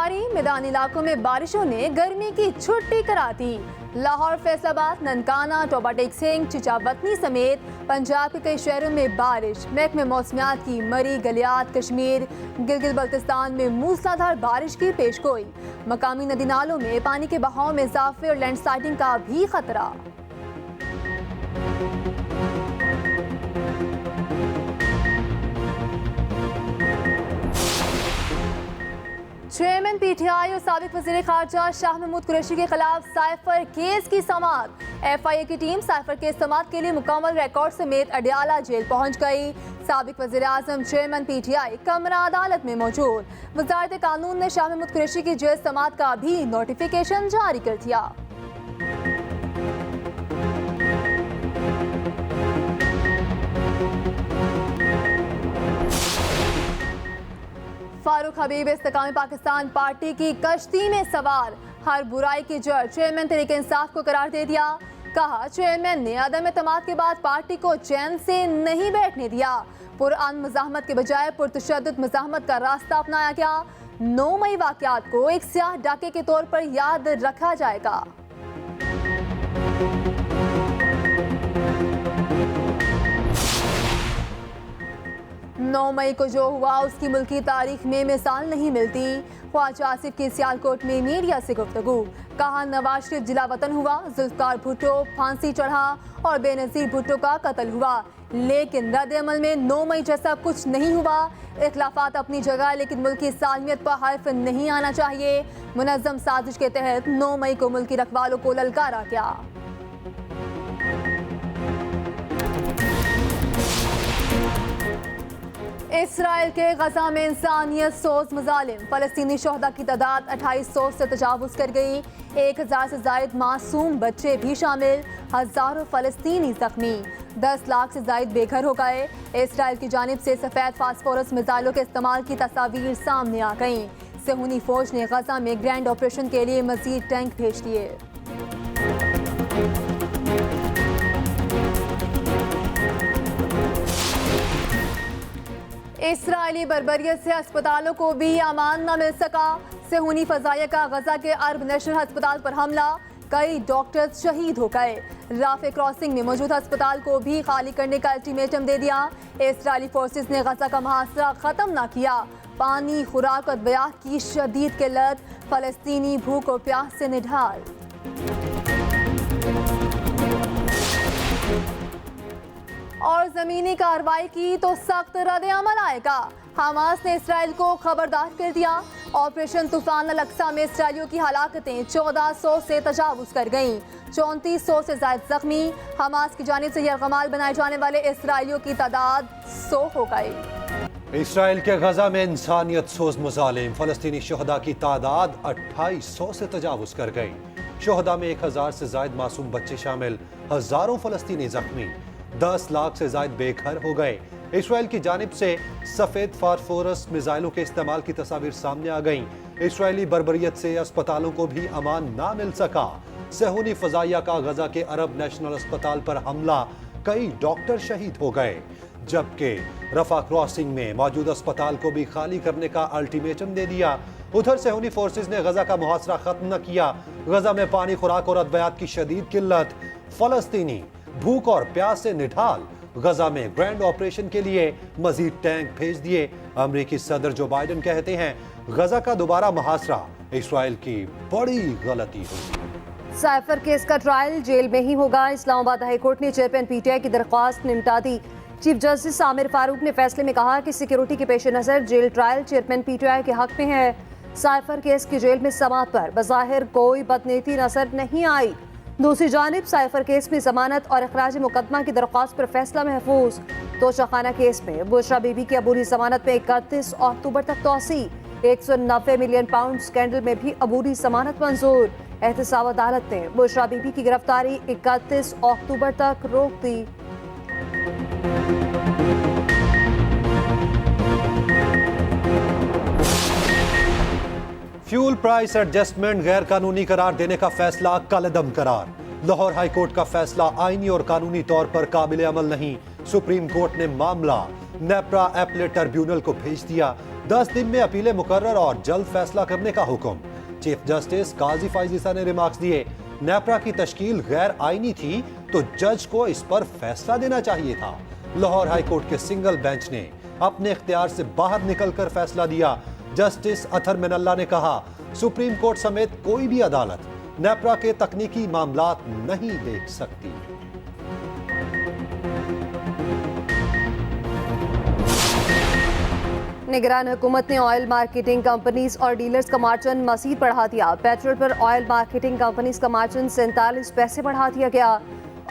बर्फबारी, मैदानी इलाकों में बारिशों ने गर्मी की छुट्टी करा दी। लाहौर, फैसलाबाद, ननकाना, टोबा टेक सिंह, चिचावतनी समेत पंजाब के कई शहरों में बारिश। महकमे मौसमियात की मरी, गलियात, कश्मीर, गिलगित बल्तिस्तान में मूसलाधार बारिश की पेशगोई। मकामी नदी नालों में पानी के बहाव में इजाफे और लैंडस्लाइडिंग का भी खतरा। चेयरमैन पीटीआई और साबिक वज़ीर ख़ारजा शाह महमूद कुरैशी के खिलाफ साइफर केस की समाअत। एफआईए की टीम साइफर केस समाअत के लिए मुकम्मल रिकॉर्ड समेत अडियाला जेल पहुंच गई। साबिक वज़ीर आज़म चेयरमैन पीटीआई कमरा अदालत में मौजूद। वज़ारत कानून ने शाह महमूद कुरैशी की जेल समाअत का भी नोटिफिकेशन जारी कर दिया। फारूक हबीब इस्तेकाम पाकिस्तान पार्टी की कश्ती में सवार। हर बुराई की जड़ चेयरमैन तहरीक इंसाफ को करार दे दिया। कहा, चेयरमैन ने अदम एतमाद के बाद पार्टी को चैन से नहीं बैठने दिया। पुरअमन मज़ाहमत के बजाय पुरतशद्दुद मज़ाहमत का रास्ता अपनाया गया। 9 मई वाक़यात को एक स्याह डाके के तौर पर याद रखा जाएगा। 9 मई को जो हुआ उसकी मुल्की तारीख में मिसाल नहीं मिलती। ख्वाजा आसिफ की सियालकोट में मीडिया से गुफ्तगू। कहा, नवाज शरीफ जिला वतन हुआ, जुल्फकार भुट्टो फांसी चढ़ा और बेनज़ीर भुट्टो का कत्ल हुआ, लेकिन रद्द अमल में 9 मई जैसा कुछ नहीं हुआ। इख्लाफात अपनी जगह, लेकिन मुल्क की सालमियत पर हर्फ नहीं आना चाहिए। मुनज़्ज़म साजिश के तहत 9 मई को मुल्की रखवालों को ललकारा गया। इसराइल के गजा में इंसानियत सोज मजालिम। फलस्तीनी शोहदा की तादाद 2800 से तजावुज़ कर गई। 1000 से जायद मासूम बच्चे भी शामिल। हज़ारों फलस्तीनी जख्मी। 10 लाख से जायद बेघर हो गए। इसराइल की जानिब से सफ़ेद फास्फोरस मिसाइलों के इस्तेमाल की तस्वीर सामने आ गईं। सेहूनी फौज ने गजा में ग्रैंड ऑपरेशन के लिए मजीद टैंक भेज दिए। इसराइली बर्बरियत से अस्पतालों को भी अमान न मिल सका। सेहूनी फजाइया का गजा के अरब नेशनल अस्पताल पर हमला। कई डॉक्टर्स शहीद हो गए। राफे क्रॉसिंग में मौजूद अस्पताल को भी खाली करने का अल्टीमेटम दे दिया। इसराइली फोर्सेस ने गजा का मुहासरा खत्म न किया। पानी, खुराक और अद्वियात की शदीद किल्लत। फलस्तीनी भूख और प्यास से निढाल। और जमीनी कार्रवाई की तो सख्त रद्द अमल आएगा। हमास ने इसराइल को खबरदार कर दिया। ऑपरेशन तूफान अल अक्सा में इसराइलियों की हलाकतें 1400 से तजावुज़ कर गईं। 3400 से ज्यादा जख्मी। हमास की जानिब से यरगमाल बनाए जाने वाले इसराइलियों की तादाद 100 हो गई। इसराइल के गजा में इंसानियत सोज मुजालिम। फलस्तीनी शोहदा की तादाद 2800 से तजावुज़ कर गई। शोहदा में 1000 से ज्यादा मासूम बच्चे शामिल। हजारों फलस्तीनी जख्मी। 10 लाख से ज्यादा बेघर हो गए। इसराइल की जानिब से सफेद फास्फोरस मिसाइलों के इस्तेमाल की तस्वीर सामने आ गईं। इसराइली बर्बरियत से अस्पतालों को भी अमान ना मिल सका। सेहूनी फजाइया का गजा के अरब नेशनल अस्पताल पर हमला। कई डॉक्टर शहीद हो गए, जबकि रफा क्रॉसिंग में मौजूद अस्पताल को भी खाली करने का अल्टीमेटम दे दिया। उधर सेहूनी फोर्सेस ने गजा का मुहासरा खत्म न किया। गजा में पानी, खुराक और अद्वियात की शदीद किल्लत। फलस्तीनी भूख और प्यास से निढाल। गजा में ग्रैंड ऑपरेशन के लिए मजीद टैंक भेज दिए। अमेरिकी सदर जो बाइडन कहते हैं, गजा का दोबारा मुहासरा इसराइल की बड़ी गलती होगी। साइफर केस का ट्रायल जेल में ही होगा। इस्लामाबाद हाई कोर्ट ने चेयरमैन पीटीआई की दरख्वास्त निपटा दी। चीफ जस्टिस आमिर फारूक ने फैसले में कहा कि सिक्योरिटी के पेश नजर जेल ट्रायल चेयरमैन पीटीआई के हक में है। साइफर केस की जेल में समाअत पर बज़ाहिर कोई बदनीयती नजर नहीं आई। दूसरी जानिब साइफर केस में जमानत और अखराज मुकदमा की दरख्वास्त पर फैसला महफूज। तोशाखाना केस में बुशरा बीबी की अबूरी जमानत में 31 अक्टूबर तक तोसी। 190 मिलियन पाउंड स्कैंडल में भी अबूरी जमानत मंजूर। एहतसाब अदालत ने बुशरा बीबी की गिरफ्तारी 31 अक्टूबर तक रोक दी। फ्यूल प्राइस एडजस्टमेंट गैर कानूनी करार देने का फैसला कलअदम करार। लाहौर हाई कोर्ट का फैसला आईनी और कानूनी तौर पर काबिल अमल नहीं। सुप्रीम कोर्ट ने मामला नेप्रा एपलेट ट्रिब्यूनल को भेज दिया। 10 दिन में अपीलें मुकर्रर और जल्द फैसला करने का हुक्म। चीफ जस्टिस काजी फाइजीसा ने रिमार्क्स दिए, नेपरा की तश्कील गैर आईनी थी तो जज को इस पर फैसला देना चाहिए था। लाहौर हाई कोर्ट के सिंगल बेंच ने अपने इख्तियार से बाहर निकलकर फैसला दिया। जस्टिस अथर मिनल्ला ने कहा, सुप्रीम कोर्ट समेत कोई भी अदालत नेपरा के तकनीकी मामलात नहीं देख सकती। निगरान हुकूमत ने ऑयल मार्केटिंग कंपनीज और डीलर्स का मार्जिन मजीद बढ़ा दिया। पेट्रोल पर ऑयल मार्केटिंग कंपनीज का मार्जिन 47 पैसे बढ़ा दिया गया।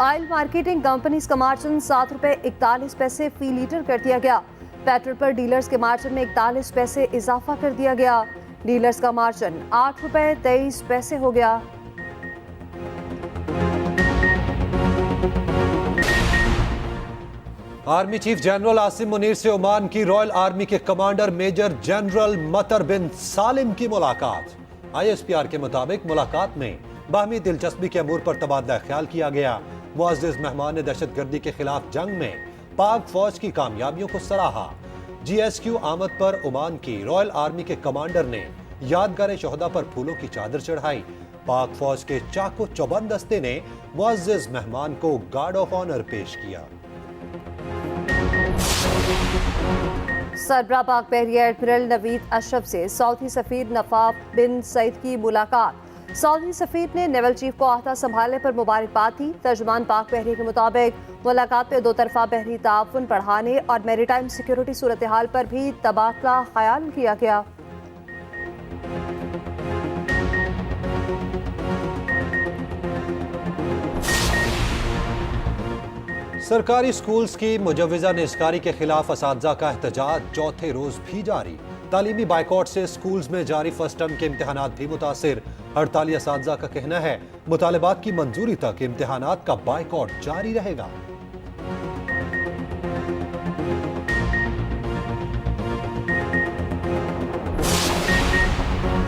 ऑयल मार्केटिंग कंपनीज का मार्जिन 7 रुपए 41 पैसे फी लीटर कर दिया गया। पेट्रोल पर डीलर्स के मार्जिन में 41 पैसे इजाफा कर दिया गया। डीलर्स का मार्जिन 8 रुपए 23 पैसे हो गया। Army chief general Asim Munir से ओमान की रॉयल आर्मी के कमांडर मेजर जनरल मतर बिन सालिम की मुलाकात। ISPR के मुताबिक मुलाकात में बाहमी दिलचस्पी के अमूर पर तबादला ख्याल किया गया। मुअज़्ज़िज़ मेहमान ने दहशतगर्दी के खिलाफ जंग में पाक फौज की कामयाबियों को सराहा। GSQ आमद पर ओमान की रॉयल आर्मी के कमांडर ने यादगार शोहदा पर फूलों की चादर चढ़ाई। पाक फौज के चाको चौबंद दस्ते ने मुअज़्ज़िज़ मेहमान को गार्ड ऑफ ऑनर पेश किया। सरबराह पाक बहरिया एडमिरल नवीद अशरफ से सऊदी सफीर नवाफ बिन सईद की मुलाकात। सऊदी सफीर ने नेवल चीफ को अहदा संभालने पर मुबारकबाद दी। तर्जुमान पाक बहरिया के मुताबिक मुलाकात में दो तरफा बहरी ताउन बढ़ाने और मैरीटाइम सिक्योरिटी सूरत हाल पर भी तबादला ख्याल किया गया। सरकारी स्कूल्स की मुजव्विज़ा निस्कारी के खिलाफ असातिज़ा का एहतजाज चौथे रोज भी जारी। तालीमी बाइकॉट से स्कूल्स में जारी फर्स्ट टर्म के इम्तिहानात भी मुतासिर। हड़ताली असातिज़ा का कहना है, मुतालिबात की मंजूरी तक इम्तिहानात का बाइकॉट जारी रहेगा।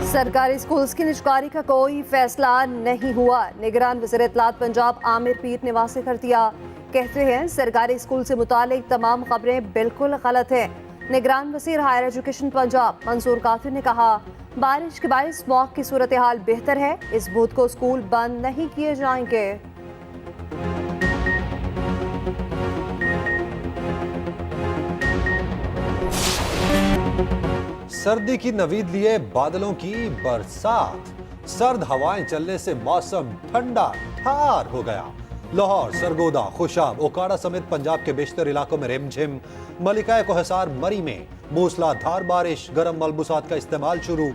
सरकारी स्कूल्स की निजकारी का कोई फैसला नहीं हुआ। निगरान वज़ीर इत्तलात पंजाब आमिर पीर ने वाज़ेह कर दिया। कहते हैं सरकारी स्कूल से मुतालिक तमाम खबरें बिल्कुल गलत हैं। निगरान वज़ीर हायर एजुकेशन पंजाब मंसूर काफी ने कहा, बारिश के बायस स्मॉग की सूरत हाल बेहतर है। इस बुध को स्कूल बंद नहीं किए जाएंगे। सर्दी की नवीद लिए बादलों की बरसात। सर्द हवाएं चलने से मौसम ठंडा ठार हो गया। लाहौर, सरगोदा, खुशाब, ओकाड़ा समेत पंजाब के बेशतर इलाकों में रिमझिम। मलिकाए को हिसार मरी में मूसलाधार बारिश। गर्म मलबूसात का इस्तेमाल शुरू।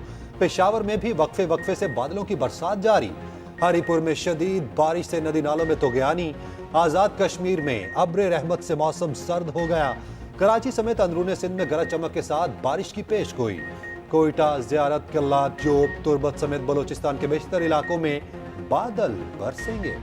पेशावर में भी वक्फे वक्फे से बादलों की बरसात जारी। हरीपुर में शदीद बारिश से नदी नालों में तोगयानी। आजाद कश्मीर में अब्र रहमत से मौसम सर्द हो गया। कराची समेत अंदरूनी सिंध में गरज चमक के साथ बारिश की पेश गोई। कोयटा, ज़ियारत, किल्लात, जोब, तुर्बत समेत बलोचिस्तान के बेशतर इलाकों में बादल बरसेंगे।